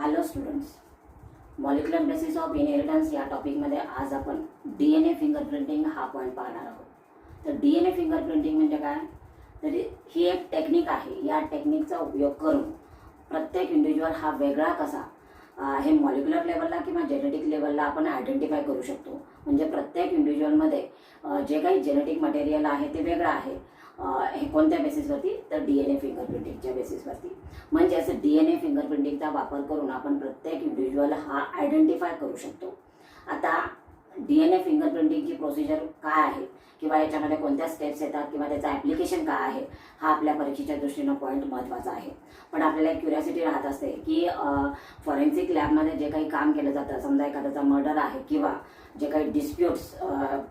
Hello students, molecular basis of inheritance या टॉपिकमध्ये आज आपण DNA फिंगरप्रिंटिंग हा पॉईंट पाहणार आहोत. तर DNA फिंगरप्रिंटिंग म्हणजे काय? तर ही एक टेक्निक आहे. या टेक्निकचा उपयोग करून प्रत्येक इंडिव्हिज्युअल हा वेगळा कसा हे मॉलिक्युलर लेवलला किंवा जेनेटिक लेवलला आपण आयडेंटिफाय करू शकतो. म्हणजे प्रत्येक इंडिव्हिज्युअलमध्ये जे काही जेनेटिक मटेरियल आहे ते वेगळं आहे. हे कोणत्या बेसिसवरती? तर DNA फिंगरप्रिंटिंगच्या बेसिसवरती. म्हणजे असं DNA फिंगरप्रिंटिंगचा वापर करून आपण प्रत्येक इंडिव्हिज्युअल हा आयडेंटिफाय करू शकतो. आता DNA फिंगरप्रिंटिंगची प्रोसिजर काय आहे किंवा याच्यामध्ये कोणत्या स्टेप्स येतात किंवा त्याचं ॲप्लिकेशन काय आहे हा आपल्या परीक्षेच्या दृष्टीनं पॉईंट महत्त्वाचा आहे. पण आपल्याला एक क्युरिओसिटी राहत असते की फॉरेन्सिक लॅबमध्ये जे काही काम केलं जातं, समजा एखाद्याचा मर्डर आहे किंवा जे काही डिस्प्यूट्स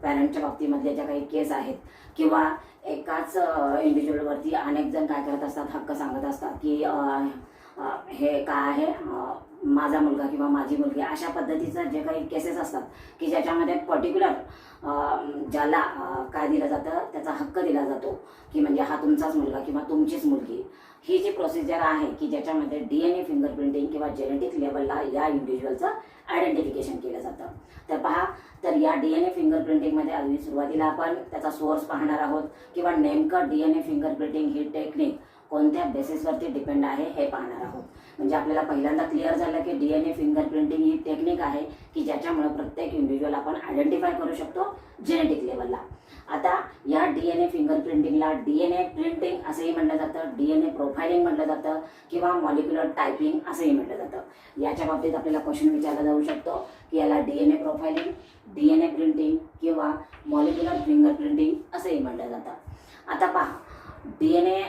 पॅरेंटच्या बाबतीमधले ज्या काही केस आहेत किंवा एकाच इंडिव्हिज्युअलवरती अनेक जण काय करत असतात, हक्क सांगत असतात की हे काय आहे, माझा मुलगा किंवा माझी मुलगी, अशा पद्धतीचं जे काही केसेस असतात की ज्याच्यामध्ये पर्टिक्युलर ज्याला काय दिलं जातं त्याचा हक्क दिला जातो की म्हणजे हा तुमचाच मुलगा किंवा तुमचीच मुलगी. ही जी प्रोसिजर आहे की ज्याच्यामध्ये DNA फिंगरप्रिंटिंग किंवा जेनेटिक लेवलला या इंडिव्हिज्युअलचं आयडेंटिफिकेशन केलं जातं. तर पहा, तर या DNA फिंगरप्रिंटिंगमध्ये अगदी सुरुवातीला आपण त्याचा सोर्स पाहणार आहोत किंवा नेमकं DNA फिंगरप्रिंटिंग ही टेक्निक कोणत्या बेसिसवरती डिपेंड आहे हे पाहणार आहोत. म्हणजे आपल्याला पहिल्यांदा क्लिअर झालं की DNA फिंगरप्रिंटिंग ही टेक्निक आहे की ज्याच्यामुळे प्रत्येक इंडिव्हिज्युअल आपण आयडेंटिफाय करू शकतो जेनेटिक लेवलला. आता या DNA फिंगरप्रिंटिंगला DNA प्रिंटिंग असंही म्हटलं जातं, DNA प्रोफायलिंग म्हटलं जातं किंवा मॉलिक्युलर टायपिंग असंही म्हटलं जातं. याच्या बाबतीत आपल्याला क्वेश्चन विचारला जाऊ शकतो की याला DNA प्रोफायलिंग, DNA प्रिंटिंग किंवा मॉलिक्युलर फिंगरप्रिंटिंग असंही म्हटलं जातं. आता पहा, DNA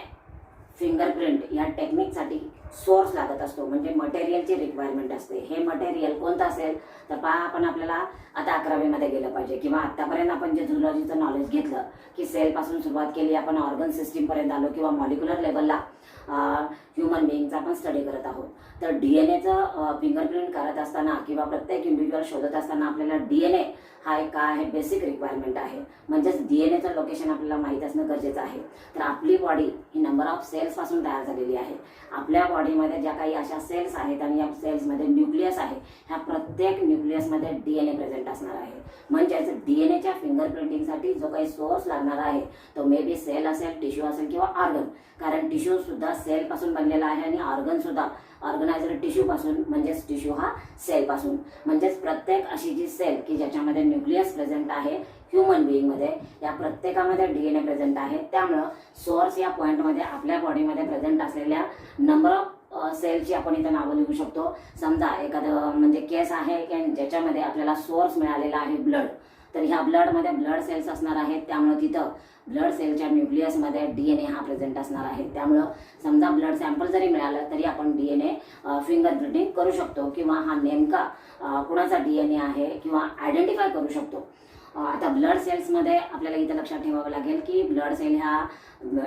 फिंगरप्रिंट या टेक्निकसाठी सोर्स लागत असतो, म्हणजे मटेरियलची रिक्वायरमेंट असते. हे मटेरियल कोणतं असेल तर पहा, आपण आपल्याला आता 11वीमध्ये गेलं पाहिजे किंवा आत्तापर्यंत आपण जे झुलॉजीचं नॉलेज घेतलं की सेलपासून सुरुवात केली, आपण ऑर्गन सिस्टीमपर्यंत आलो किंवा मॉलिक्युलर लेवलला ह्युमन बिईंगचा आपण स्टडी करत आहोत. तर DNAचं फिंगरप्रिंट करत असताना किंवा प्रत्येक इंडिव्हिज्युअल शोधत असताना आपल्याला DNA हा एक काय आहे, बेसिक रिक्वायरमेंट आहे. म्हणजेच DNAचं लोकेशन आपल्याला माहीत असणं गरजेचं आहे. तर आपली बॉडी ही नंबर ऑफ सेल्सपासून तयार झालेली आहे. आपल्या बॉडीमध्ये ज्या काही अशा सेल्स आहेत आणि या सेल्समध्ये न्यूक्लियस आहे, ह्या प्रत्येक न्यूक्लियसमध्ये DNA प्रेझेंट असणार आहे. म्हणजेच DNAच्या फिंगरप्रिंटिंगसाठी जो काही सोर्स लागणार आहे तो मे बी सेल असेल, टिश्यू असेल किंवा ऑर्गन. कारण टिश्यू सुद्धा सेलपासून बनलेला आहे आणि ऑर्गन सुद्धा ऑर्गनायझर टिश्यूपासून, म्हणजेच टिश्यू हा सेलपासून. म्हणजेच प्रत्येक अशी जी सेल की ज्याच्यामध्ये न्यूक्लियस प्रेझेंट आहे ह्युमन बिईंगमध्ये, या प्रत्येकामध्ये DNA प्रेझेंट आहे. त्यामुळं सोर्स या पॉईंटमध्ये आपल्या बॉडीमध्ये प्रेझेंट असलेल्या नंबर ऑफ सेलची आपण इथं नावं लिहू शकतो. समजा एखादं म्हणजे केस आहे की ज्याच्यामध्ये आपल्याला सोर्स मिळालेला आहे ब्लड, तर ह्या ब्लडमध्ये ब्लड सेल्स असणार आहेत. त्यामुळं तिथं ब्लड सेलच्या न्यूक्लियसमध्ये DNA हा प्रेझेंट असणार आहे. त्यामुळं समजा ब्लड सॅम्पल जरी मिळालं तरी आपण DNA फिंगरप्रिंटिंग करू शकतो किंवा हा नेमका कुणाचा DNA आहे किंवा आयडेंटिफाय करू शकतो. आता ब्लड सेल्समध्ये आपल्याला इथं लक्षात ठेवावं लागेल की ब्लड सेल ह्या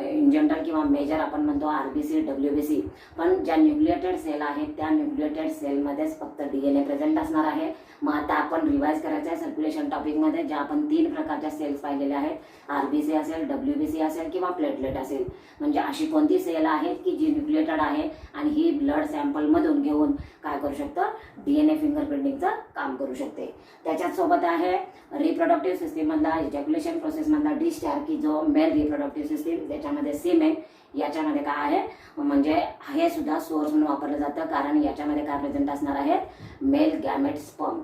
इन जनरल किंवा मेजर आपण म्हणतो RBC, WBC, पण ज्या न्यूक्लिएटेड सेल आहेत त्या न्यूक्लिएटेड सेलमध्येच फक्त DNA प्रेझेंट असणार आहे. मग आता आपण रिवाइज करायचं आहे सर्क्युलेशन टॉपिकमध्ये, ज्या आपण 3 प्रकारच्या सेल्स पाहिलेल्या आहेत, RBC असेल, WBC असेल किंवा प्लेटलेट असेल. म्हणजे अशी कोणती सेल आहेत की जी न्यूक्लिएटेड आहे आणि ही ब्लड सॅम्पलमधून घेऊन काय करू शकतं, DNA फिंगरप्रिंटिंगचं काम करू शकते. त्याच्याच सोबत आहे रिप्रोडक्टिव्ह सिस्टीममधला, इजॅक्युलेशन प्रोसेसमधला डिस्चार्ज की जो मेल रिप्रोडक्टिव्ह सिस्टीम, ज्याच्यामध्ये सीमेन, याच्यामध्ये काय आहे म्हणजे हे सुद्धा सोर्स म्हणून वापरलं जातं. कारण याच्यामध्ये काय प्रेझेंट असणार आहेत, मेल गॅमेट स्पर्म.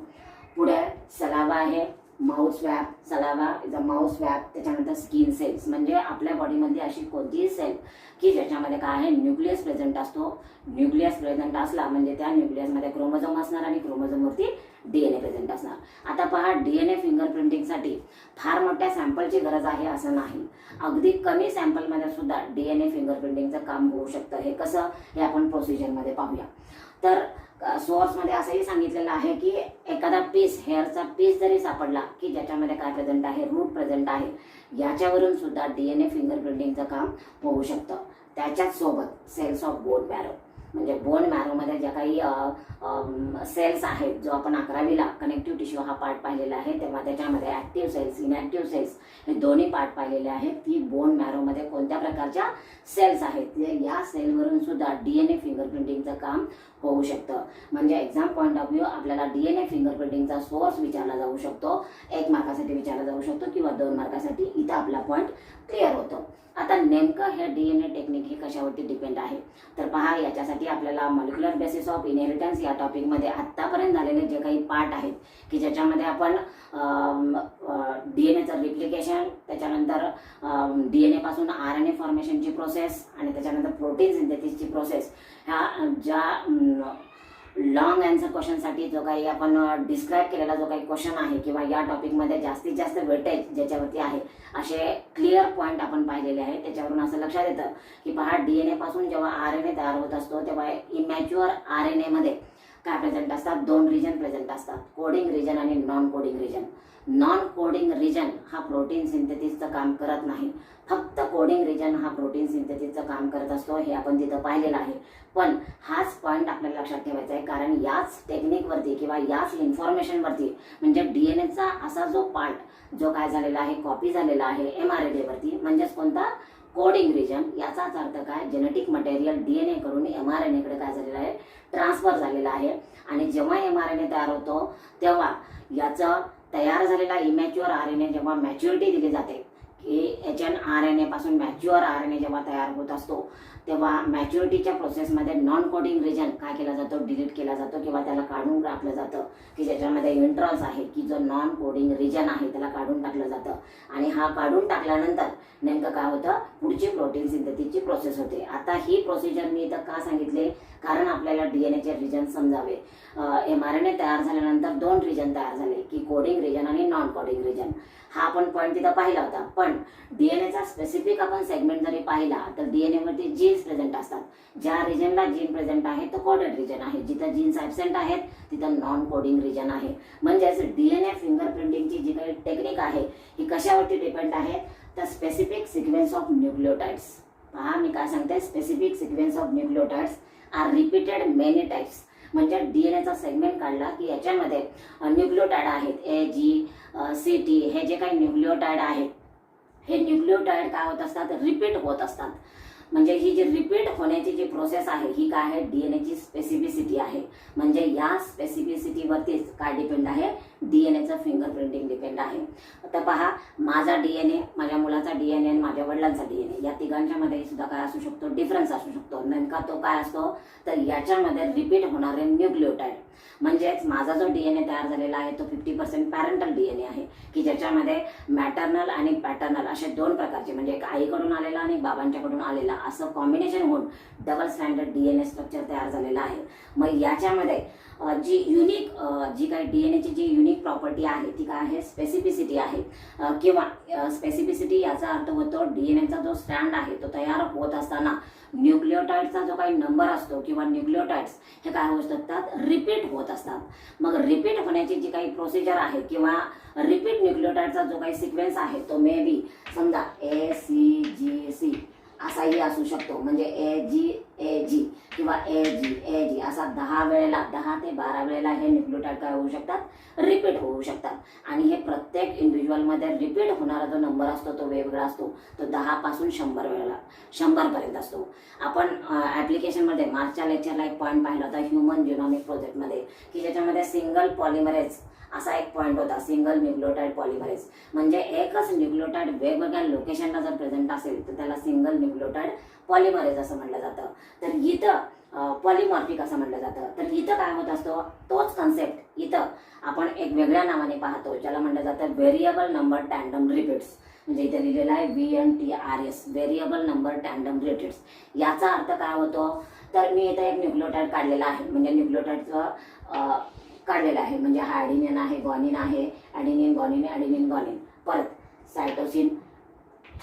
पुढे सलावा आहे, mouth swab, saliva is a mouth swab. त्याच्यानंतर स्किन सेल्स, म्हणजे आपल्या बॉडीमधली अशी कोणतीही सेल की ज्याच्यामध्ये काय आहे, न्यूक्लियस प्रेझेंट असतो. न्यूक्लियस प्रेझेंट असला म्हणजे त्या न्यूक्लियसमध्ये क्रोमोझोम असणार आणि क्रोमोझोमवरती DNA प्रेझेंट असणार. आता पहा, DNA फिंगरप्रिंटिंगसाठी फार मोठ्या सॅम्पलची गरज आहे असं नाही. अगदी कमी सॅम्पलमध्ये सुद्धा DNA फिंगरप्रिंटिंगचं काम होऊ शकतं. हे कसं, हे आपण प्रोसिजरमध्ये पाहूया. तर सोर्समध्ये असंही सांगितलेलं आहे की एखादा पीस, हेअरचा पीस जरी सापडला की ज्याच्यामध्ये काय प्रेझेंट आहे, रूट प्रेझेंट आहे, याच्यावरून सुद्धा DNA फिंगरप्रिंटिंगचं काम होऊ शकतं. त्याच्याच सोबत सेल्स ऑफ बोन मॅरो, म्हणजे बोन मॅरोमध्ये ज्या काही सेल्स आहेत, जो आपण 11वीला कनेक्टिव्ह टिश्यू हा पार्ट पाहिलेला आहे, तेव्हा त्याच्यामध्ये ॲक्टिव्ह सेल्स, इनॅक्टिव्ह सेल्स हे दोन्ही पार्ट पाहिलेले आहेत की बोन मॅरोमध्ये कोणत्या प्रकारच्या सेल्स आहेत. या सेलवरून सुद्धा DNA फिंगरप्रिंटिंगचं काम होऊ शकतं. म्हणजे एक्झाम पॉईंट ऑफ व्ह्यू आपल्याला DNA फिंगरप्रिंटिंगचा सोर्स विचारला जाऊ शकतो, 1 मार्कासाठी विचारला जाऊ शकतो किंवा 2 मार्कासाठी. इथं आपला पॉईंट क्लिअर होतो. आता नेमकं हे DNA टेक्निक हे कशावरती डिपेंड आहे, तर पहा, याच्यासाठी आपल्याला मॉलिक्युलर बेसिस ऑफ इनहेरिटन्स या टॉपिकमध्ये आत्तापर्यंत झालेले जे काही पार्ट आहेत की ज्याच्यामध्ये आपण DNAचं रिप्लिकेशन, त्याच्यानंतर DNA पासून RNA फॉर्मेशनची प्रोसेस आणि त्याच्यानंतर प्रोटीन सिंथेसिसची प्रोसेस, ह्या ज्या लॉंग आन्सर क्वेश्चनसाठी जो काही आपण डिस्क्राईब केलेला जो काही क्वेश्चन आहे किंवा या टॉपिकमध्ये जास्तीत जास्त वेटेज ज्याच्यावरती आहे असे क्लिअर पॉईंट आपण पाहिलेले आहेत. त्याच्यावरून असं लक्षात येतं की पहा, DNA पासून जेव्हा RNA तयार होत असतो तेव्हा इमॅच्युअर RNA मध्ये काय प्रेझेंट असतात, 2 रिजन प्रेझेंट असतात, कोडिंग रिजन आणि non coding region. Non coding region हा प्रोटीन सिंथेसिसचं काम करत नाही, फक्त कोडिंग रिजन हा प्रोटीन सिंथेसिसचं काम करत असतो. हे आपण तिथं पाहिलेलं आहे. पण हाच पॉईंट आपल्याला लक्षात ठेवायचा आहे, कारण याच टेक्निकवरती किंवा याच इन्फॉर्मेशनवरती म्हणजे DNAचा असा जो पार्ट जो काय झालेला आहे, कॉपी झालेला आहे mRNA वरती, म्हणजेच कोणता, कोडिंग रिजन. याचाच अर्थ काय, जेनेटिक मटेरियल DNA कडून mRNA कडे काय झालेलं आहे, ट्रान्सफर झालेला आहे. आणि जेव्हा mRNA तयार होतो तेव्हा याचं तयार झालेला इमॅच्युअर RNA जेव्हा मॅच्युरिटी दिली जाते की HNRNA पासून मॅच्युअर RNA जेव्हा तयार होत असतो तेव्हा मॅच्युरिटीच्या प्रोसेसमध्ये नॉन कोडिंग रिजन काय केला जातो, डिलीट केला जातो किंवा त्याला काढून टाकलं जातं की ज्याच्यामध्ये इंट्रॉन्स आहे की जो नॉन कोडिंग रिजन आहे त्याला काढून टाकलं जातं. आणि हा काढून टाकल्यानंतर नेमकं काय होतं, पुढची प्रोटीन सिंथेसिसची प्रोसेस होते. आता ही प्रोसिजर मी इथं का सांगितले, कारण आपल्याला DNAचे रिजन समजावे. mRNA तयार झाल्यानंतर 2 रिजन तयार झाले की कोडिंग रिजन आणि नॉन कोडिंग रिजन. हा आपण पॉईंट तिथं पाहिला होता. पण DNAचा स्पेसिफिक आपण सेगमेंट जरी पाहिला तर DNA मध्ये जीन्स प्रेझेंट असतात. ज्या रिजनला जीन प्रेझेंट आहे तो कोडेड रिजन आहे, जिथं जीन्स ॲब्सेंट आहेत तिथं नॉन कोडिंग रिजन आहे. म्हणजेच DNA फिंगरप्रिंटिंगची जी काही टेक्निक आहे ही कशावरती डिपेंड आहे, तर स्पेसिफिक सिक्वेन्स ऑफ न्यूक्लिओटाइड्स. पहा, मी काय सांगते, specific sequence of nucleotides are repeated many types. म्हणजे DNAचा सेगमेंट काढला की याच्यामध्ये न्यूक्लिओटाइड आहेत A, G, C, T हे जे काही न्यूक्लिओटाइड आहेत हे न्यूक्लिओटाइड काय होत असतात, रिपीट होत असतात. म्हणजे ही जी रिपीट होण्याची जी प्रोसेस आहे ही काय आहे, DNAची स्पेसिफिसिटी आहे. म्हणजे या स्पेसिफिसिटीवरतीच काय डिपेंड आहे, DNAचं फिंगरप्रिंटिंग डिपेंड आहे. आता पहा, माझा DNA, माझ्या मुलाचा DNA आणि माझ्या वडिलांचा DNA या तिघांच्या मध्ये सुद्धा काय असू शकतो, डिफरन्स असू शकतो. नेमका तो काय असतो, तर याच्यामध्ये रिपीट होणारे न्यूक्लिओटाइड. म्हणजेच माझा जो DNA तयार झालेला आहे तो 50% पॅरेंटल DNA आहे की ज्याच्यामध्ये मॅटर्नल आणि पॅटर्नल असे 2 प्रकारचे, म्हणजे एक आईकडून आलेला आणि बाबांच्याकडून आलेला असं कॉम्बिनेशन होऊन डबल स्टँडर्ड DNA स्ट्रक्चर तयार झालेला आहे. मग याच्यामध्ये जी युनिक जी काही DNAची जी युनिक प्रॉपर्टी आहे ती काय आहे, स्पेसिफिसिटी आहे. किंवा स्पेसिफिसिटी याचा अर्थ होतो DNAचा जो स्ट्रँड आहे तो तयार होत असताना न्यूक्लिओटाइडचा जो काही नंबर असतो किंवा न्यूक्लिओटाइड्स हे काय होत असतात, रिपीट होत असतात. मग रिपीट होण्याची जी काही प्रोसिजर आहे किंवा रिपीट न्यूक्लिओटाइडचा जो काही सिक्वेन्स आहे तो मे बी समजा ACGC असाही असू शकतो. म्हणजे AG किंवा AG असा 10 वेळेला, 10 ते 12 वेळेला हे न्यूक्लिओटाइड काय होऊ शकतात, रिपीट होऊ शकतात. आणि हे प्रत्येक इंडिव्हिज्युअलमध्ये रिपीट होणारा जो नंबर असतो तो वेगवेगळा असतो. तो 10 पासून 100 पर्यंत असतो. आपण ॲप्लिकेशनमध्ये मार्चच्या लेक्चरला एक पॉईंट पाहिला होता ह्युमन जिनॉमिक प्रोजेक्टमध्ये की ज्याच्यामध्ये सिंगल पॉलिमरेज असा एक पॉईंट होता, सिंगल न्यूक्लिओटाइड पॉलिमरेज. म्हणजे एकच न्यूक्लिओटाइड वेगवेगळ्या लोकेशनला जर प्रेझेंट असेल तर त्याला सिंगल न्यूक्लिओटाइड पॉलिमरेज असं म्हटलं जातं. तर इथं पॉलिमॉर्फिक असं म्हटलं जातं. तर इथं काय होत असतो, तोच कन्सेप्ट इथं आपण एक वेगळ्या नावाने पाहतो ज्याला म्हटलं जातं व्हेरिएबल नंबर टँडम रिपीट्स. म्हणजे इथे लिहिलेलं आहे VNTRS, variable number tandem repeats. याचा अर्थ काय होतो, तर मी इथं एक न्यूक्लिओटाइड काढलेला आहे. म्हणजे न्यूक्लिओटाइडचं काढलेलं आहे, म्हणजे हा ॲडिनिन आहे, गॉनिन आहे, ॲडिनिन गॉनिन, ॲडिनिन गॉनिन, परत सायटोसिन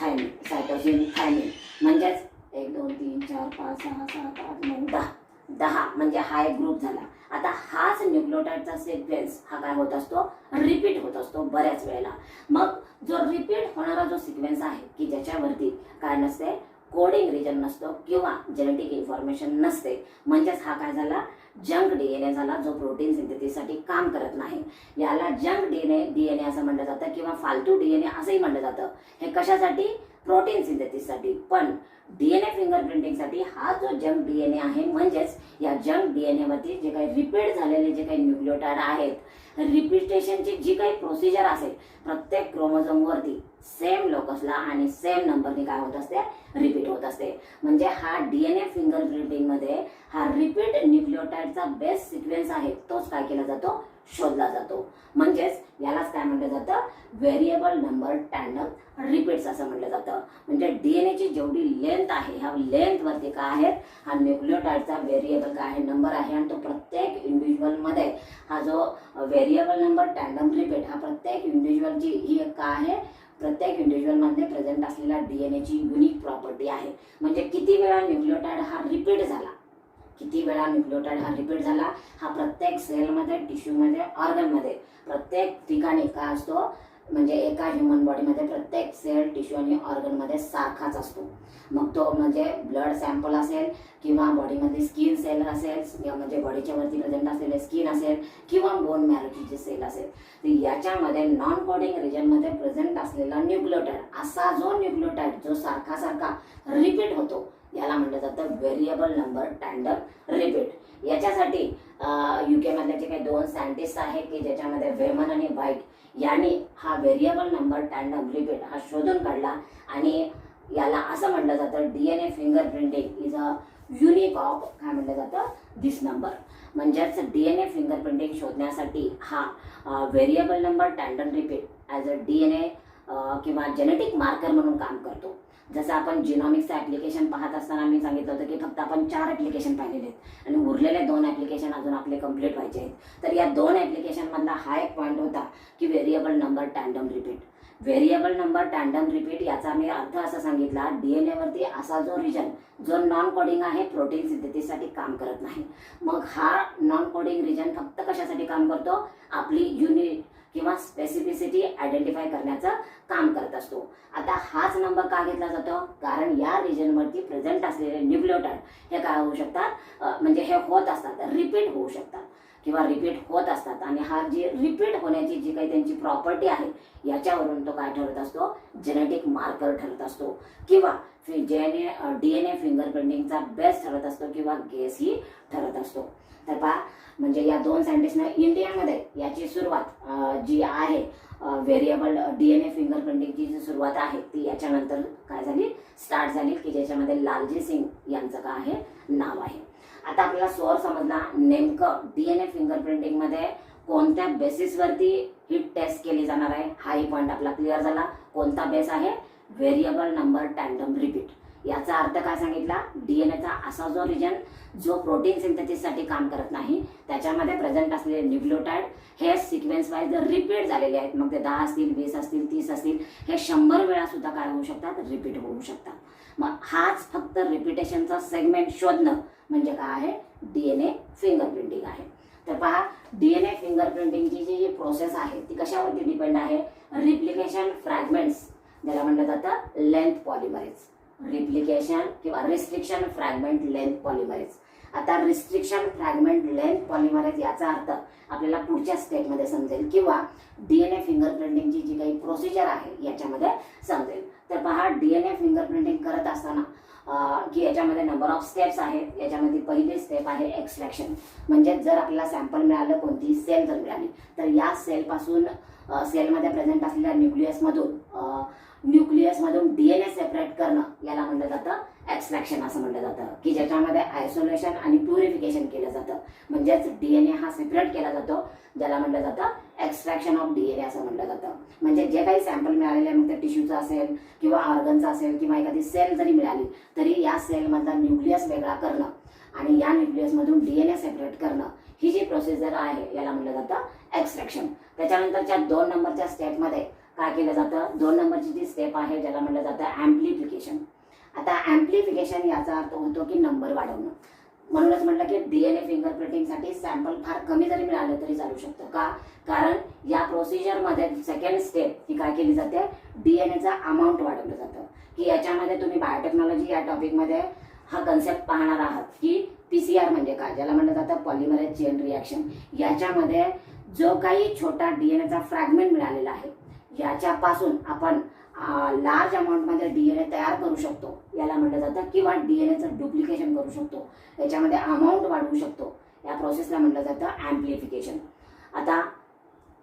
थायमिन. म्हणजेच 1 2 3 4 5 6 7 8 9 10 म्हणजे हा एक ग्रुप झाला. आता हाच न्यूक्लिओटाइडचा सिक्वेन्स हा काय होत असतो, रिपीट होत असतो बऱ्याच वेळेला. मग जो रिपीट होणारा जो सिक्वेन्स आहे की ज्याच्यावरती काय नसते, कोडिंग रिजन नसतो किंवा जेनेटिक इन्फॉर्मेशन नसते, म्हणजेच हा काय झाला, जंक डीएनए झाला, जो प्रोटीन सिंथेसिससाठी काम करत नाही. याला जंक डीएनए असं म्हटलं जातं किंवा फालतू डीएनए असंही म्हटलं जातं. हे कशासाठी, प्रोटीन सिंथेसिससाठी. पण डीएनए फिंगरप्रिंटिंगसाठी हा जो जंक डीएनए आहे, म्हणजेच या जंक डीएनए वरती जे काही रिपीट झालेले जे काही न्यूक्लियोटाइड आहेत, रिपीटेशनची जी काही प्रोसिजर असेल, प्रत्येक क्रोमोझोम वरती सेम लोकसला आणि सेम नंबरने काय होत असते, रिपीट होत असते. म्हणजे हा डीएनए फिंगरप्रिंटिंग मध्ये हा रिपीट न्यूक्लियोटाइडचा बेस सिक्वेन्स आहे, तोच काय केला जातो, शोधला जातो. म्हणजेच यालाच काय म्हटलं जातं, व्हेरिएबल नंबर टँडम रिपीट्स असं म्हटलं जातं. म्हणजे डीएनएची जेवढी लेंथ आहे, ह्या लेंथ वरती काय आहे, हा न्यूक्लियोटाइडचा व्हेरिएबल काय आहे, नंबर आहे. आणि तो प्रत्येक इंडिव्हिज्युअल मध्ये हा जो व्हेरिएबल नंबर टँडम रिपीट हा प्रत्येक इंडिव्हिज्युअलची ही एक काय आहे, प्रत्येक इंडिव्हिज्युअल मध्ये प्रेझेंट असलेल्या डीएनएची युनिक प्रॉपर्टी आहे. म्हणजे किती वेळा न्यूक्लियोटाइड हा रिपीट झाला, किती वेळा न्यूक्लियोटाइड हा रिपीट झाला, हा प्रत्येक सेलमध्ये, टिश्यूमध्ये, ऑर्गनमध्ये, प्रत्येक ठिकाणी काय असतो, म्हणजे एका ह्युमन बॉडीमध्ये प्रत्येक सेल, टिश्यू आणि ऑर्गनमध्ये सारखाच असतो. मग तो म्हणजे ब्लड सॅम्पल असेल किंवा बॉडीमध्ये स्किन सेल असेल, म्हणजे बॉडीच्या वरती प्रेझेंट असलेले स्किन असेल किंवा बोन मॅरोची जे सेल असेल, तर याच्यामध्ये नॉन कोडिंग रिजनमध्ये प्रेझेंट असलेला न्यूक्लियोटाइड, असा जो न्यूक्लियोटाइड जो सारखा सारखा रिपीट होतो, याला म्हटलं जातं व्हेरिएबल नंबर टँडम रिपीट. याच्यासाठी युके मधले जे काही 2 सायंटिस्ट आहेत की ज्याच्यामध्ये वेमन आणि व्हाईट यांनी हा व्हेरिएबल नंबर टँडम रिपीट हा शोधून काढला. आणि याला असं म्हटलं जातं, DNA fingerprinting is a unique of काय म्हटलं जातं, दिस नंबर. म्हणजेच डीएनए फिंगरप्रिंटिंग शोधण्यासाठी हा variable number tandem repeat as a DNA किंवा जेनेटिक मार्कर म्हणून काम करतो. जसं आपण जिनॉमिक्सचं ॲप्लिकेशन पाहत असताना मी सांगितलं होतं की फक्त आपण 4 ॲप्लिकेशन पाहिलेले आहेत आणि उरलेले 2 ॲप्लिकेशन अजून आपले कंप्लीट व्हायचे आहेत. तर या 2 ॲप्लिकेशनमधला हा एक पॉईंट होता की variable number tandem repeat. Variable number tandem repeat याचा मी अर्थ असा सांगितला, डीएनए वरती असा जो रिजन जो नॉन कोडिंग आहे, प्रोटीन सिंथेसिससाठी काम करत नाही. मग हा नॉन कोडिंग रिजन फक्त कशासाठी काम करतो, आपली युनिट किंवा स्पेसिफिसिटी आयडेंटिफाय करण्याचं काम करत असतो. आता हाच नंबर का घेतला जातो, कारण या रिजनवरती प्रेझेंट असलेले न्यूक्लियोटाइड हे काय होऊ शकतात, म्हणजे हे होत असतात, रिपीट होऊ शकतात किंवा रिपीट होत असतात. आणि हा जी रिपीट होण्याची जी काही त्यांची प्रॉपर्टी आहे, याच्यावरून तो काय ठरत असतो, जेनेटिक मार्कर ठरत असतो किंवा डीएनए फिंगरप्रिंटिंगचा बेस ठरत असतो किंवा गेस ही ठरत असतो. तर पहा, म्हणजे या 2 सायंटिस्टने इंडियामध्ये याची सुरुवात जी आहे, व्हेरिएबल डीएनए फिंगरप्रिंटिंगची जी सुरुवात आहे ती याच्यानंतर काय झाली, स्टार्ट झाली, की ज्याच्यामध्ये लालजी सिंग यांचं काय आहे, नाव आहे. आता आपल्याला सोर्स समजला, नेमकं डीएनए फिंगरप्रिंटिंग मध्ये कोणत्या बेसिसवरती ही टेस्ट केली जाणार आहे, हाही पॉईंट आपला क्लिअर झाला. कोणता बेस आहे, व्हेरिएबल नंबर टँडम रिपीट. याचा अर्थ काय सांगितला, डीएनएचा असा जो रिजन जो प्रोटीन सिंथेसिससाठी काम करत नाही, त्याच्यामध्ये प्रेझेंट असलेले न्यूक्लियोटाइड हे सिक्वेन्स वाईज रिपीट झालेले आहेत. मग ते 10 असतील, 20 असतील, 30 असतील, हे 100 वेळा सुद्धा काय होऊ शकतात, रिपीट होऊ शकतात. मग हाच फक्त रिपीटेशनचा सेगमेंट शोधणं म्हणजे काय आहे, डीएनए फिंगरप्रिंटिंग आहे. तर पहा, डीएनए फिंगरप्रिंटिंगची जी प्रोसेस आहे ती कशावरती डिपेंड आहे, रिप्लिकेशन फ्रॅगमेंट्स, ज्याला म्हटलं जातं लेंथ पॉलिमरेज. रिप्लिकेशन किंवा रिस्ट्रिक्शन फ्रॅगमेंट लेंथ पॉलिमरेज. आता रिस्ट्रिक्शन फ्रॅगमेंट लेंथ पॉलिमरेज याचा अर्थ आपल्याला पुढच्या स्टेपमध्ये समजेल किंवा डीएनए फिंगरप्रिंटिंगची जी काही प्रोसिजर आहे याच्यामध्ये समजेल. तर पहा, डीएनए फिंगरप्रिंटिंग करत असताना की याच्यामध्ये नंबर ऑफ स्टेप्स आहेत. याच्यामध्ये पहिली स्टेप आहे एक्सट्रॅक्शन. म्हणजे जर आपल्याला सॅम्पल मिळालं, कोणती सेल जर मिळाली, तर या सेलपासून सेलमध्ये प्रेझेंट असलेल्या न्यूक्लियसमधून डीएनए सेपरेट करणं याला म्हटलं जातं एक्सट्रॅक्शन असं म्हटलं जातं, की ज्याच्यामध्ये आयसोलेशन आणि प्युरिफिकेशन केलं जातं. म्हणजेच डीएनए हा सेपरेट केला जातो, ज्याला म्हटलं जातं एक्सट्रॅक्शन ऑफ डीएनए असं म्हटलं जातं. म्हणजे जे काही सॅम्पल मिळालेले मग ते टिश्यूचं असेल किंवा ऑर्गनचं असेल किंवा एखादी सेल जरी मिळाली तरी या सेलमधला न्यूक्लियस वेगळा करणं आणि या न्यूक्लियसमधून डीएनए सेपरेट करणं ही जी प्रोसिजर आहे याला म्हटलं जातं एक्सट्रॅक्शन. त्याच्यानंतरच्या 2 नंबरच्या स्टेपमध्ये काय केलं जातं, 2 नंबरची जी स्टेप आहे ज्याला म्हटलं जातं ॲम्प्लिफिकेशन. आता ॲम्प्लिफिकेशन याचा अर्थ होतो की नंबर वाढवणं. म्हणूनच म्हटलं की डीएनए फिंगरप्रिंटिंगसाठी सॅम्पल फार कमी जरी मिळालं तरी चालू शकतं. का? कारण या प्रोसिजरमध्ये सेकंड स्टेप ही काय केली जाते, डीएनएचा अमाऊंट वाढवलं जातं. की याच्यामध्ये तुम्ही बायोटेक्नॉलॉजी या टॉपिकमध्ये हा कन्सेप्ट पाहणार आहात की पीसीआर म्हणजे काय, ज्याला म्हणलं जातं पॉलिमरेज चेन रिॲक्शन. याच्यामध्ये जो काही छोटा डीएनएचा फ्रॅगमेंट मिळालेला आहे याच्यापासून आपण लार्ज अमाऊंटमध्ये डीएनए तयार करू शकतो, याला म्हटलं जातं, किंवा डीएनएचं डुप्लिकेशन करू शकतो, याच्यामध्ये अमाऊंट वाढवू शकतो. या प्रोसेसला म्हटलं जातं ॲम्प्लिफिकेशन. आता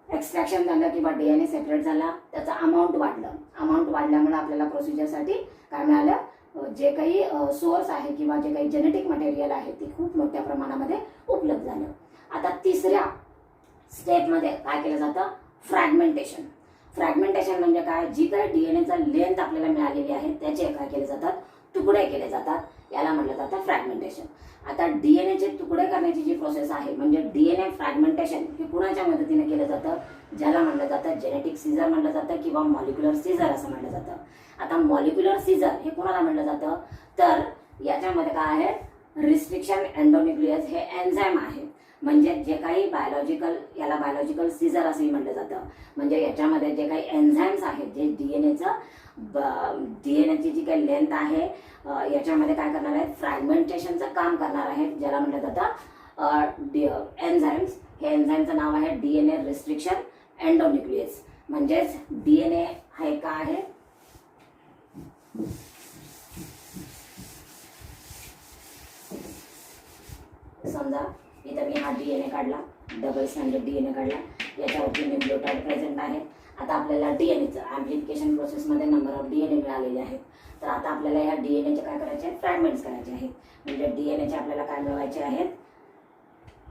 एक्स्ट्रॅक्शन झालं किंवा डीएनए सेपरेट झाला, त्याचा अमाऊंट वाढलं. अमाऊंट वाढल्यामुळे आपल्याला प्रोसिजरसाठी काय मिळालं, जे काही सोर्स आहे किंवा जे काही जेनेटिक मटेरियल आहे ती खूप मोठ्या प्रमाणामध्ये उपलब्ध झालं. आता तिसऱ्या स्टेपमध्ये काय केलं जातं, फ्रॅगमेंटेशन. फ्रॅगमेंटेशन म्हणजे काय, जी काही डीएनएचा लेंथ आपल्याला मिळालेली आहे त्याचे काय केले जातात, तुकडे केले जातात, याला म्हटलं जातं फ्रॅगमेंटेशन. आता डीएनएचे तुकडे करण्याची जी प्रोसेस आहे म्हणजे डीएनए फ्रॅगमेंटेशन हे कुणाच्या मदतीने केलं जातं, ज्याला म्हटलं जातं जेनेटिक सीझर म्हटलं जातं किंवा मॉलिक्युलर सीझर असं म्हटलं जातं. आता मॉलिक्युलर सीझर हे कुणाला म्हटलं जातं, तर याच्यामध्ये काय आहे, रिस्ट्रिक्शन एंडोन्यूक्लियस हे एन्झाईम आहे. म्हणजे जे काही बायोलॉजिकल, याला बायोलॉजिकल सीझर असंही म्हटलं जातं. म्हणजे याच्यामध्ये जे काही एन्झाईम्स आहेत जे डीएनएची जी काही लेंथ आहे याच्यामध्ये काय करणार आहेत, फ्रॅगमेंटेशनचं काम करणार आहेत, ज्याला म्हटलं जातं एन्झाईम्स. हे एन्झाईमचं नाव आहे डीएनए रिस्ट्रिक्शन एंडोन्यूक्लियस. म्हणजेच डीएनए हा एक काय आहे, समजा इथं मी हा डीएनए काढला, डबल स्टँडर्ड डीएनए काढला, याच्यावरती न्यूक्लियोटाइड प्रेझेंट आहे. आता आपल्याला डीएनएचं ॲम्प्लिफिकेशन प्रोसेसमध्ये नंबर ऑफ डीएनए मिळालेले आहेत. तर आता आपल्याला या डीएनएचे काय करायचे आहेत, फ्रॅगमेंट्स करायचे आहेत. म्हणजे डीएनएचे आपल्याला काय मिळवायचे आहेत,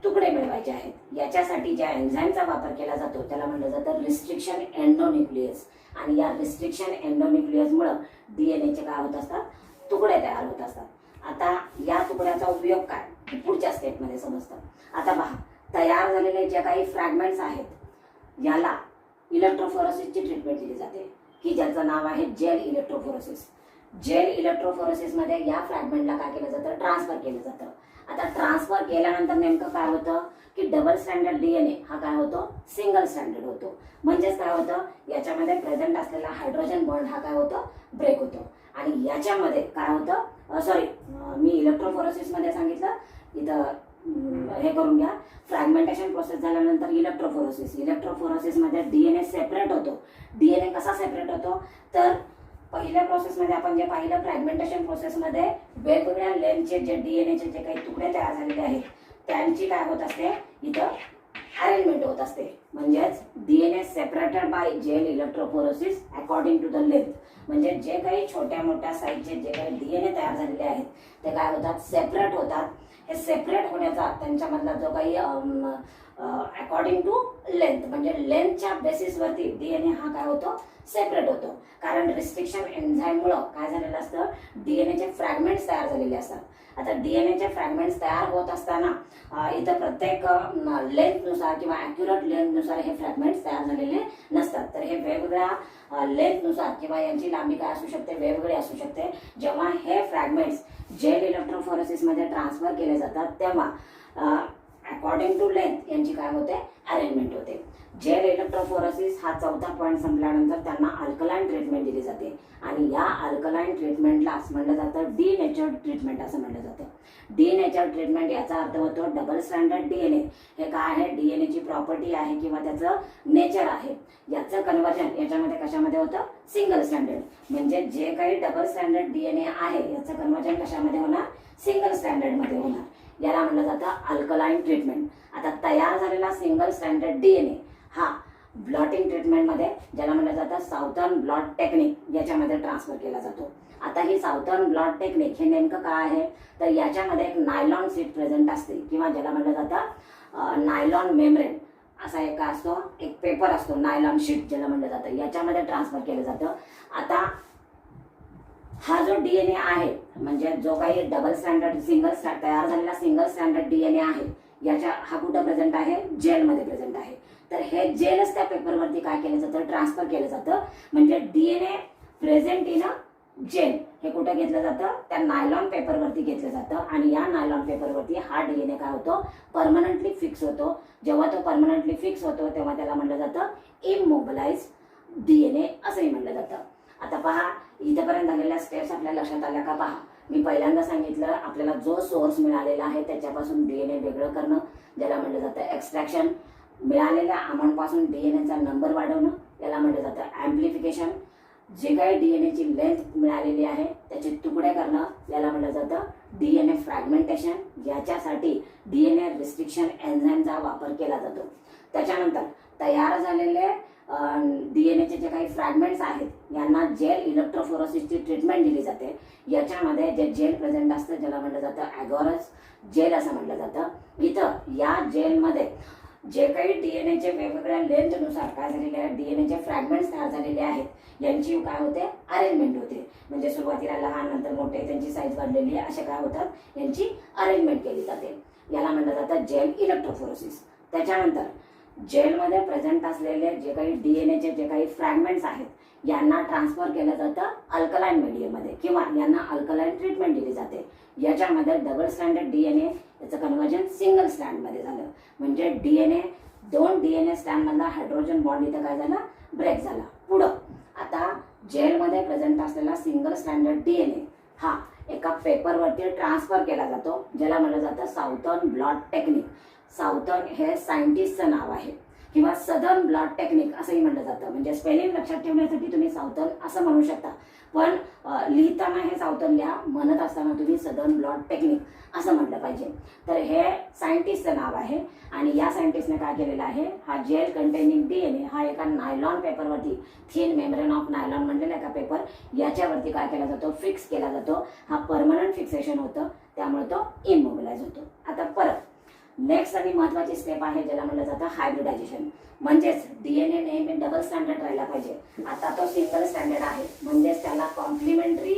तुकडे मिळवायचे आहेत. याच्यासाठी ज्या एन्झाईमचा वापर केला जातो त्याला म्हटलं जातं रिस्ट्रिक्शन एंडोन्यूक्लियस. आणि या रिस्ट्रिक्शन एंडोन्यूक्लियसमुळे डीएनएचे काय होत असतात, तुकडे तयार होत असतात. आता या तुकड्याचा उपयोग काय पुढच्या स्टेपमध्ये समजतं. आता पहा, तयार झालेले जे काही फ्रॅगमेंट्स आहेत याला इलेक्ट्रोफोरेसिसची ट्रीटमेंट दिली जाते की ज्याचं नाव आहे जेल इलेक्ट्रोफोरेसिस. जेल इलेक्ट्रोफोरेसिसमध्ये या फ्रॅगमेंटला काय केलं जातं, ट्रान्सफर केलं जातं. आता ट्रान्सफर केल्यानंतर नेमकं काय होतं की डबल स्टँडर्ड डीएनए हा काय होतो, सिंगल स्टँडर्ड होतो. म्हणजेच काय होतं, याच्यामध्ये प्रेझेंट असलेला हायड्रोजन बॉन्ड हा काय होतो, ब्रेक होतो. आणि याच्यामध्ये काय होतं, मी इलेक्ट्रोफोरेसिसमध्ये सांगितलं, इथं हे करून घ्या. फ्रॅगमेंटेशन प्रोसेस झाल्यानंतर इलेक्ट्रोफोरेसिसमध्ये डीएनए सेपरेट होतो. डीएनए कसा सेपरेट होतो, तर पहिल्या प्रोसेसमध्ये आपण जे पाहिलं, फ्रॅगमेंटेशन प्रोसेसमध्ये वेगवेगळ्या लेंथचे जे डीएनएचे जे काही तुकडे तयार झालेले आहेत त्यांची काय होत असते, इथं अरेंजमेंट होत असते. म्हणजेच DNA separated by gel electrophoresis according to the length. म्हणजे जे काही छोट्या मोठ्या साईजचे जे काही डीएनए तयार झालेले आहेत ते काय होतात, सेपरेट होतात. हे सेपरेट होण्याचा त्यांच्यामधला जो काही अकॉर्डिंग टू लेंथ, म्हणजे लेंथच्या बेसिसवरती डीएनए हा काय होतो, सेपरेट होतो. कारण रिस्ट्रिक्शन एन्झाईममुळे काय झालेलं असतं, डीएनएचे फ्रॅगमेंट्स तयार झालेले असतात. आता डीएनएचे फ्रॅगमेंट्स तयार होत असताना इथं प्रत्येक लेंथनुसार किंवा ॲक्युरेट लेंथनुसार हे फ्रॅगमेंट्स तयार झालेले नसतात. तर हे वेगवेगळ्या लेंथनुसार किंवा यांची लांबी काय असू शकते, वेगवेगळी असू शकते. जेव्हा हे फ्रॅगमेंट्स जेल इलेक्ट्रोफोरेसिसमध्ये ट्रान्सफर केले जातात तेव्हा अकॉर्डिंग टू लेंथ यांची काय होते, अरेंजमेंट होते. जेल इलेक्ट्रोफोरेसिस हा चौथा पॉईंट संपल्यानंतर त्यांना अल्कलाइन ट्रीटमेंट दिली जाते. आणि या अल्कलाइन ट्रीटमेंटलाच म्हटलं जातं डीनेचर्ड ट्रीटमेंट असं म्हटलं जातं. डीनेचर्ड ट्रीटमेंट याचा अर्थ होतो डबल स्टँडर्ड डीएनए हे काय आहे, डीएनएची प्रॉपर्टी आहे किंवा त्याचं नेचर आहे. याचं कन्वर्जन याच्यामध्ये कशामध्ये होतं, सिंगल स्टँडर्ड. म्हणजे जे काही डबल स्टँडर्ड डीएनए आहे याचं कन्वर्जन कशामध्ये होणार, सिंगल स्टँडर्डमध्ये होणार. याला म्हटलं जातं अल्कलाइन ट्रीटमेंट. आता तयार झालेला सिंगल स्टँडर्ड डीएनए हा ब्लॉटिंग ट्रीटमेंटमध्ये ज्याला म्हटलं जातं साऊथर्न ब्लॉट टेक्निक याच्यामध्ये ट्रान्सफर केला जातो. आता ही साऊथर्न ब्लॉट टेक्निक हे नेमकं काय आहे, तर याच्यामध्ये एक नायलॉन सीट प्रेझेंट असते किंवा ज्याला म्हटलं जातं नायलॉन मेम्ब्रेन असा एक असतो, एक पेपर असतो, नायलॉन शीट ज्याला म्हटलं जातं, याच्यामध्ये ट्रान्सफर केलं जातं. आता हा जो डीएनए आहे म्हणजे जो काही डबल स्टँडर्ड तयार झालेला सिंगल स्टँडर्ड डीएनए आहे याच्या हा कुठं प्रेझेंट आहे, जेलमध्ये प्रेझेंट आहे. तर हे जेलच त्या पेपरवरती काय केलं जातं, ट्रान्सफर केलं जातं. म्हणजे DNA present in a gel हे कुठे घेतलं जातं, त्या नायलॉन पेपरवरती घेतलं जातं आणि या नायलॉन पेपरवरती हा डीएनए काय होतो, परमनंटली फिक्स होतो. जेव्हा तो परमनंटली फिक्स होतो तेव्हा त्याला म्हटलं जातं इमोबिलाइज डीएनए असंही म्हटलं जातं. आता पहा, इथेपर्यंत झालेल्या स्टेप्स आपल्या लक्षात आल्या का? पहा, मी पहिल्यांदा सांगितलं आपल्याला जो सोर्स मिळालेला आहे त्याच्यापासून डीएनए वेगळं करणं, ज्याला म्हटलं जातं एक्सट्रॅक्शन. मिळालेल्या अमाऊंटपासून डीएनएचा नंबर वाढवणं, याला म्हटलं जातं ॲम्प्लिफिकेशन. जे काही डीएनएची लेंथ मिळालेली आहे त्याचे तुकडे करणं, याला म्हटलं जातं डीएनए फ्रॅगमेंटेशन. याच्यासाठी डीएनए रिस्ट्रिक्शन एन्झाईमचा वापर केला जातो. त्याच्यानंतर तयार झालेले डीएनएचे जे काही फ्रॅगमेंट्स आहेत यांना जेल इलेक्ट्रोफोरोसिसची ट्रीटमेंट दिली जाते. याच्यामध्ये जे जेल प्रेझेंट असतं ज्याला म्हटलं जातं ॲगॉरस जेल असं म्हटलं जातं. इथं या जेलमध्ये जे काही डीएनएचे वेगवेगळ्या लेंथनुसार काय झालेले आहे, डीएनएचे फ्रॅगमेंट्स तयार झालेले आहेत यांची काय होते, अरेंजमेंट होते. म्हणजे सुरुवातीला लहान, नंतर मोठे, त्यांची साईज वाढलेली आहे, असे काय होतात, यांची अरेंजमेंट केली जाते. याला म्हटलं जातं जेल इलेक्ट्रोफोरोसिस. त्याच्यानंतर जेलमध्ये प्रेझेंट असलेले जे काही डीएनएचे जे काही फ्रॅगमेंट्स आहेत यांना ट्रान्सफर केलं जातं अल्कलाईन मीडियममध्ये किंवा यांना अल्कलाईन ट्रीटमेंट दिली जाते. याच्यामध्ये डबल स्टँडर्ड डीएनए याचं कन्वर्जन सिंगल स्टँडमध्ये झालं. म्हणजे डीएनए 2 डीएनए स्टँडमधला हायड्रोजन बॉन्ड इथं काय झाला, ब्रेक झाला. पुढं आता जेलमध्ये प्रेझेंट असलेला सिंगल स्टँडर्ड डीएनए हा एका पेपरवरती ट्रान्सफर केला जातो, ज्याला म्हटलं जातं साऊथर्न ब्लॉट टेक्निक. साऊथर्न हे सायंटिस्टचं नाव आहे किंवा सदर्न ब्लॉट टेक्निक असंही म्हटलं जातं. म्हणजे स्पेलिंग लक्षात ठेवण्यासाठी तुम्ही साऊथर्न असं म्हणू शकता, पण लिहिताना हे साऊथर्न लिहा, म्हणत असताना तुम्ही सदर्न ब्लॉट टेक्निक असं म्हटलं पाहिजे. तर हे सायंटिस्टचं नाव आहे आणि या सायंटिस्टने काय केलेलं आहे, हा जेल कंटेनिंग डीएनए हा एका नायलॉन पेपरवरती, थिन मेम्ब्रेन ऑफ नायलॉन म्हणलेला एका पेपर, याच्यावरती काय केला जातो, फिक्स केला जातो. हा परमनंट फिक्सेशन होतं, त्यामुळे तो इमोबिलाइज होतो. आता परत नेक्स्ट आणि महत्त्वाची स्टेप आहे ज्याला म्हटलं जातं हायब्रिडायझेशन. म्हणजेच डीएनए नेहमी डबल स्टँडर्ड राहायला पाहिजे. आता तो सिंगल स्टँडर्ड आहे, म्हणजेच त्याला कॉम्प्लिमेंटरी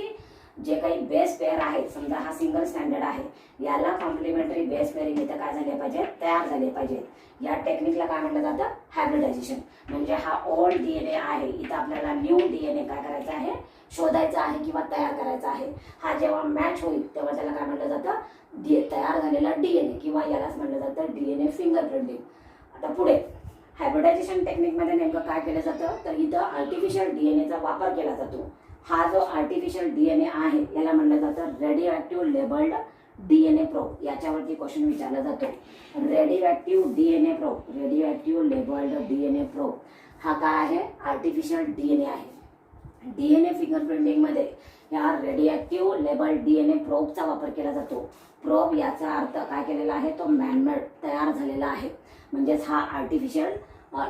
जे काही बेस पेअर आहेत, समजा हा सिंगल स्टँडर्ड आहे, याला कॉम्प्लिमेंटरी बेस पेअरिंग इथं काय झाले पाहिजे, तयार झाले पाहिजे. या टेक्निकला काय म्हटलं जातं, हायब्रिडायझेशन. म्हणजे हा ओल्ड डीएनए आहे, इथं आपल्याला न्यू डीएनए काय करायचं आहे, शोधायचा आहे किंवा तयार करायचा आहे. हा जेव्हा मॅच होईल तेव्हा त्याला काय म्हटलं जातं, तयार झालेला डीएनए किंवा यालाच म्हटलं जातं डीएनए फिंगरप्रिंटिंग. आता पुढे हायब्रिडायझेशन टेक्निकमध्ये नेमकं काय केलं जातं, तर इथं आर्टिफिशियल डीएनएचा वापर केला जातो. हा जो आर्टिफिशियल डीएनए आहे याला म्हटलं जातं radio active labelled DNA probe. याच्यावरती क्वेश्चन विचारला जातो. Radio active DNA probe, radio active labelled DNA probe हा काय आहे, आर्टिफिशियल डीएनए आहे. डीएनए फिंगरप्रिंटिंगमध्ये या रेडिओ लेबल डीएनए प्रोबचा वापर केला जातो. प्रोब याचा अर्थ काय केलेला आहे, तो मॅनमेड तयार झालेला आहे. म्हणजेच हा आर्टिफिशियल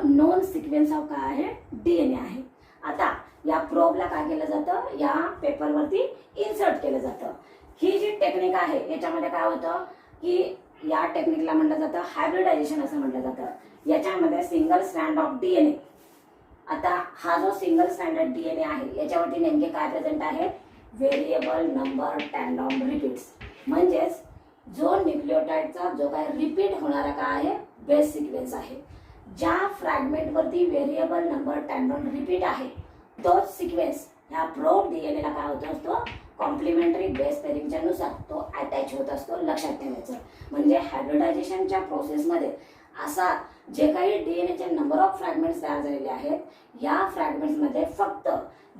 नोन सिक्वेन्स ऑफ काय आहे, डीएनए आहे. आता या प्रोबला काय केलं जातं, या पेपरवरती इन्सर्ट केलं जातं. ही जी टेक्निक आहे याच्यामध्ये काय होतं की या टेक्निकला म्हटलं जातं हायब्रिडायझेशन असं म्हटलं जातं. याच्यामध्ये सिंगल स्ट्रँड ऑफ डीएनए, आता हा जो सिंगल स्टँडर्ड डीएनए आहे याच्यावरती नेमके काय प्रेझेंट आहे, व्हेरिएबल नंबर टॅन्डॉम रिपीट्स. म्हणजेच जो न्यूक्लिओटाइडचा जो काय रिपीट होणारा काय आहे, बेस सिक्वेन्स आहे. ज्या फ्रॅगमेंटवरती व्हेरिएबल नंबर टॅन्डॉम रिपीट आहे तोच सिक्वेन्स ह्या प्रोब डीएनएला काय होत असतो, कॉम्प्लिमेंटरी बेस पेअरिंगच्या नुसार तो अटॅच होत असतो. लक्षात ठेवायचं. म्हणजे हायब्रिडायझेशनच्या प्रोसेसमध्ये असा जे काही डीएनएचे नंबर ऑफ फ्रॅगमेंट्स तयार झालेले आहेत, या फ्रॅगमेंट्समध्ये फक्त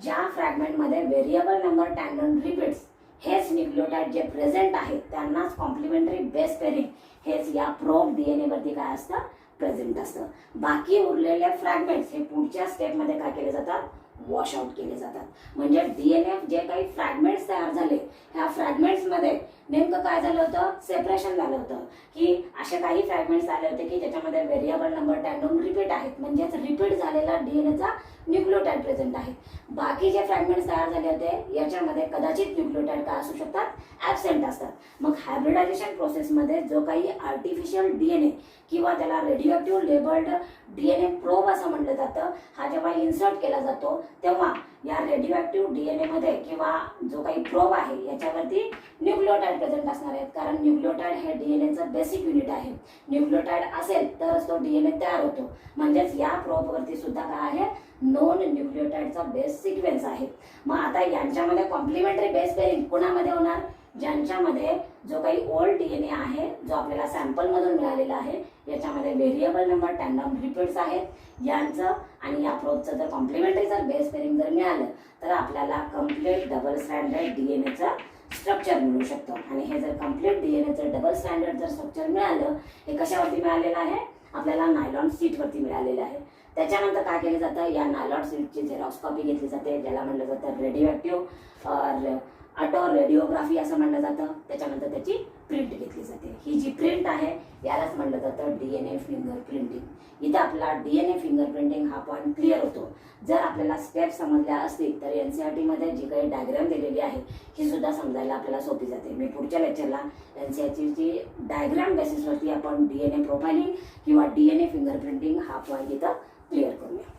ज्या फ्रॅगमेंटमध्ये व्हेरिएबल नंबर टॅन्डॉम रिपीट्स हेच न्यूक्लिओटाइड जे प्रेझेंट आहेत त्यांनाच कॉम्प्लिमेंटरी बेस पेअरिंग हेच या प्रोब डीएनए वरती काय असतं, प्रेझेंट असतं. बाकी उरलेले फ्रॅगमेंट्स हे पुढच्या स्टेपमध्ये काय केले जातात, वॉश आउट केले जातात. म्हणजे डीएनए जे काही फ्रॅगमेंट्स तयार झाले ह्या फ्रॅगमेंट्समध्ये नेमकं काय झालं होतं, सेपरेशन झालं होतं. की असे काही फ्रॅगमेंट्स आले होते की ज्याच्यामध्ये व्हेरिएबल नंबर टॅन्डॉम रिपीट आहेत, म्हणजेच रिपीट झालेला डीएनएचा न्यूक्लिओटाइड प्रेझेंट आहे. बाकी जे फ्रॅगमेंट्स तयार झाले होते याच्यामध्ये कदाचित न्यूक्लिओटाइड काय असू शकतात, ॲब्सेंट असतात. मग हायब्रिडायझेशन प्रोसेसमध्ये जो काही आर्टिफिशियल डीएनए किंवा त्याला radio active labelled DNA probe असं म्हटलं जातं, हा जेव्हा इन्सर्ट केला जातो तेव्हा या रेडिओ ॲक्टिव्ह DNA मध्ये किंवा जो काही प्रोब आहे याच्यावरती न्यूक्लियोटाइड प्रेझेंट असणार आहेत, कारण न्यूक्लियोटाइड हे DNAचं बेसिक युनिट आहे. न्यूक्लियोटाइड असेल तरच तो DNA तयार होतो. म्हणजेच या प्रोबवरती सुद्धा काय आहे, नॉन न्यूक्लियोटाइडचा बेस सिक्वेन्स आहे. मग आता यांच्यामध्ये कॉम्प्लिमेंटरी बेस पेअरिंग कोणामध्ये होणार, ज्यांच्यामध्ये जो काही ओल्ड DNA आहे जो आपल्याला सॅम्पल मधून मिळालेला आहे, याच्यामध्ये व्हेरिएबल नंबर टॅन्डम रिपीट्स आहेत यांचं, आणि या प्रोबचं जर कॉम्प्लिमेंटरी जर बेस पेअरिंग जर मिळालं तर आपल्याला कम्प्लीट डबल स्टँडर्ड DNAचं स्ट्रक्चर मिळू शकतं. आणि हे जर कम्प्लीट DNAचं डबल स्टँडर्ड जर स्ट्रक्चर मिळालं, हे कशावरती मिळालेलं आहे, आपल्याला नायलॉन शीटवरती मिळालेलं आहे. त्याच्यानंतर काय केलं जातं, या नायलॉन शीटची झेरॉक्स कॉपी घेतली जाते, ज्याला म्हणलं जातं रेडिओ ॲक्टिव्ह ऑटो रेडिओग्राफी असं म्हणलं जातं. त्याच्यानंतर त्याची प्रिंट घेतली जाते. ही जी प्रिंट आहे यालाच म्हणलं जातं DNA फिंगर प्रिंटिंग. इथे आपला DNA फिंगर प्रिंटिंग हा पॉईंट क्लिअर होतो. जर आपल्याला स्टेप समजल्या असतील तर NCERT मध्ये जी काही डायग्राम दिलेली आहे ही सुद्धा समजायला आपल्याला सोपी जाते. मी पुढच्या लेक्चरला NCERTची डायग्राम बेसिसवरती आपण DNA प्रोफाइलिंग किंवा DNA फिंगर प्रिंटिंग हा पॉईंट इथं क्लिअर करूया.